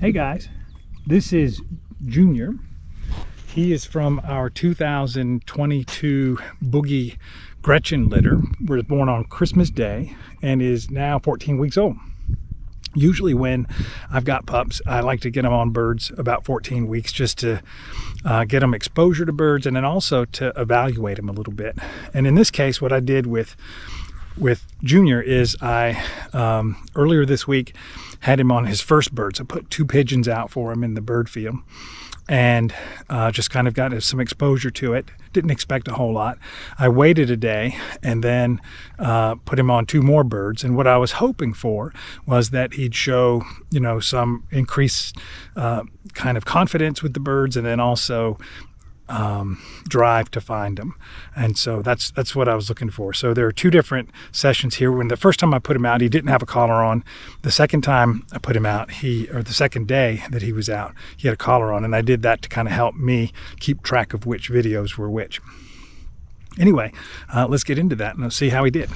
Hey guys, this is Junior. He is from our 2022 Boogie Gretchen litter. Was born on Christmas Day and is now 14 weeks old. Usually when I've got pups, I like to get them on birds about 14 weeks just to get them exposure to birds and then also to evaluate them a little bit. And in this case, what I did with Junior is I earlier this week had him on his first birds. I put 2 pigeons out for him in the bird field and just kind of got some exposure to it. Didn't expect a whole lot. I waited a day and then put him on 2 more birds. And what I was hoping for was that he'd show, some increased kind of confidence with the birds and then also drive to find them. And so that's what I was looking for. So there are 2 different sessions here. When the first time I put him out, he didn't have a collar on. The second time I put him out, the second day that he was out, he had a collar on. And I did that to kind of help me keep track of which videos were which. Anyway, let's get into that and let's see how he did.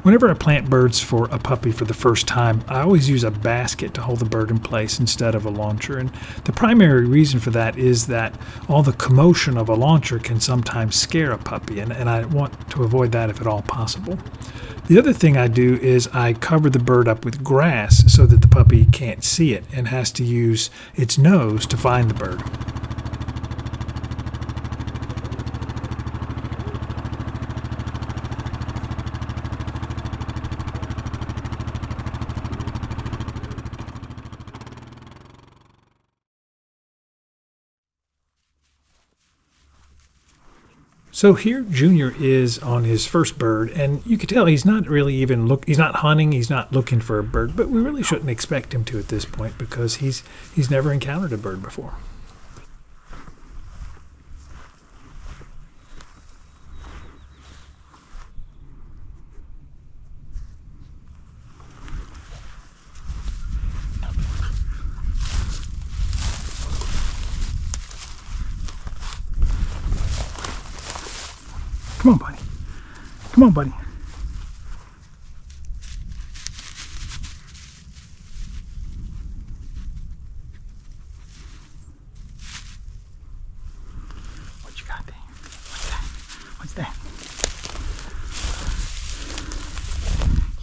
Whenever I plant birds for a puppy for the first time, I always use a basket to hold the bird in place instead of a launcher. And the primary reason for that is that all the commotion of a launcher can sometimes scare a puppy, and I want to avoid that if at all possible. The other thing I do is I cover the bird up with grass so that the puppy can't see it and has to use its nose to find the bird. So here Junior is on his first bird, and you can tell he's not really he's not hunting, he's not looking for a bird, but we really shouldn't expect him to at this point because he's never encountered a bird before. Come on, buddy. Come on, buddy. What you got there? What's that?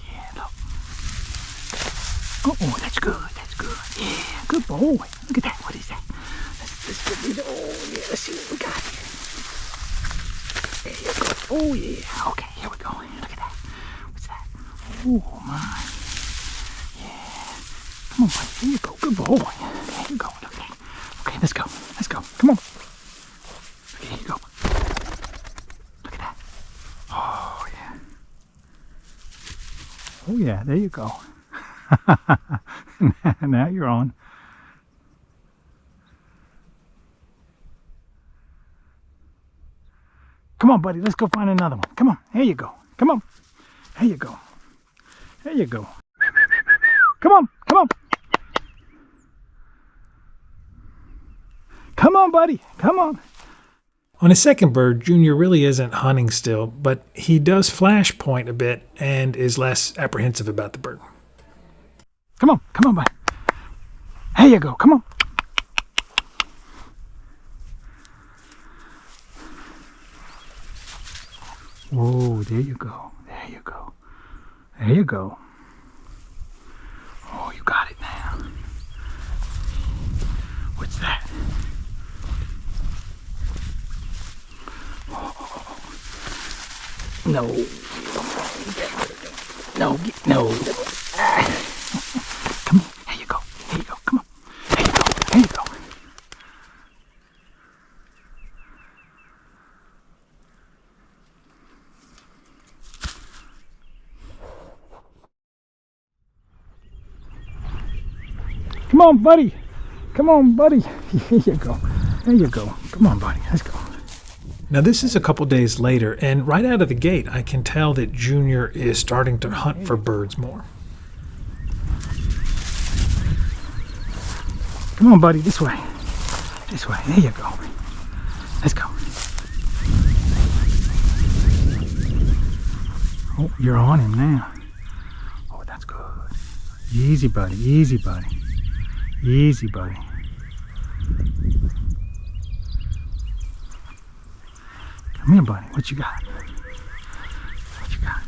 Yeah, look. Oh, that's good. That's good. Yeah, good boy. Look at that. What is that? Let's get it. Oh, yeah. Let's see what we got here. There you go. Oh yeah. Okay, here we go. Look at that. What's that? Oh my. Yeah. Come on, buddy. Here you go. Good boy. There you go. Look at that. Okay, let's go. Let's go. Come on. Okay, here you go. Look at that. Oh yeah. Oh yeah. There you go. Now you're on. Come on, buddy. Let's go find another one. Come on. Here you go. Come on. There you go. There you go. Come on. Come on. Come on, buddy. Come on. On his second bird, Junior really isn't hunting still, but he does flash point a bit and is less apprehensive about the bird. Come on. Come on, buddy. There you go. Come on. Oh, there you go. There you go. There you go. Oh, you got it now. What's that? Oh. No. No. Come here. Here you go. Here you go. Come on. Here you go. Here you go. Come on, buddy. Come on, buddy. Here you go. There you go. Come on, buddy. Let's go. Now, this is a couple days later, and right out of the gate, I can tell that Junior is starting to hunt for birds more. Come on, buddy, this way. This way. There you go. Let's go. Oh, you're on him now. Oh, that's good. Easy, buddy. Easy, buddy. Easy, buddy. Come here, buddy. What you got? What you got?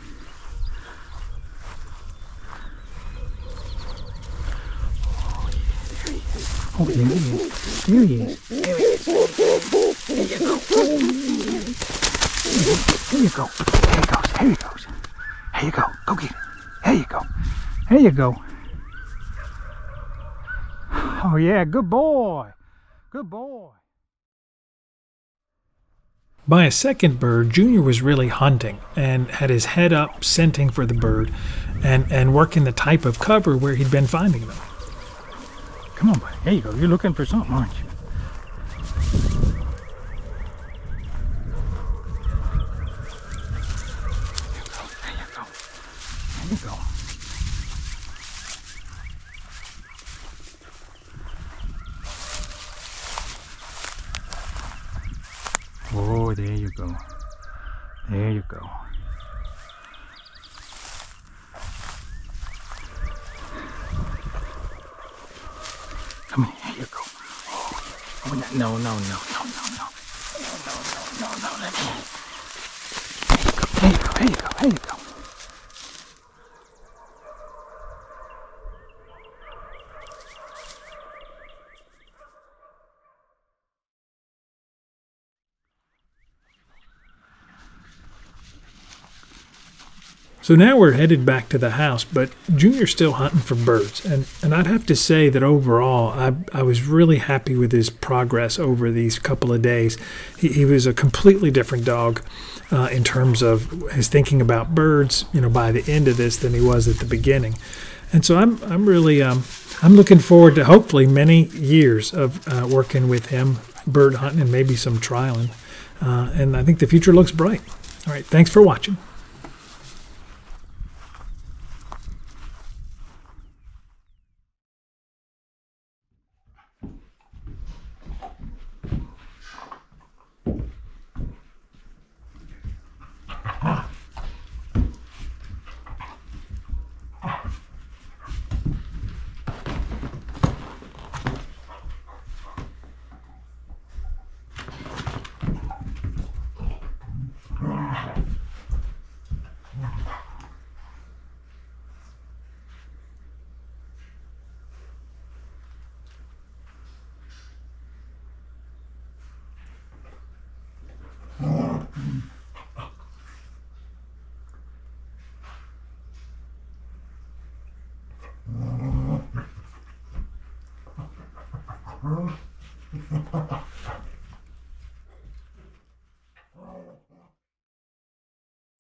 Oh, yeah, there he is. There he is. There he is. There you go. There you go. There he goes. There he goes. There you go. Go get it. There you go. There you go. Oh, yeah. Good boy. Good boy. By a second bird, Junior was really hunting and had his head up, scenting for the bird and working the type of cover where he'd been finding them. Come on, buddy. There you go. You're looking for something, aren't you? There you go. There you go. Oh, there you go. There you go. Come here, here you go. Oh, no, no, no, no, no, no. No, no, no, no, let me. There you go, there you go, there you go. So now we're headed back to the house, but Junior's still hunting for birds. And I'd have to say that overall, I was really happy with his progress over these couple of days. He was a completely different dog in terms of his thinking about birds, by the end of this than he was at the beginning. And so I'm really I'm looking forward to hopefully many years of working with him, bird hunting, and maybe some trialing. And I think the future looks bright. All right, thanks for watching.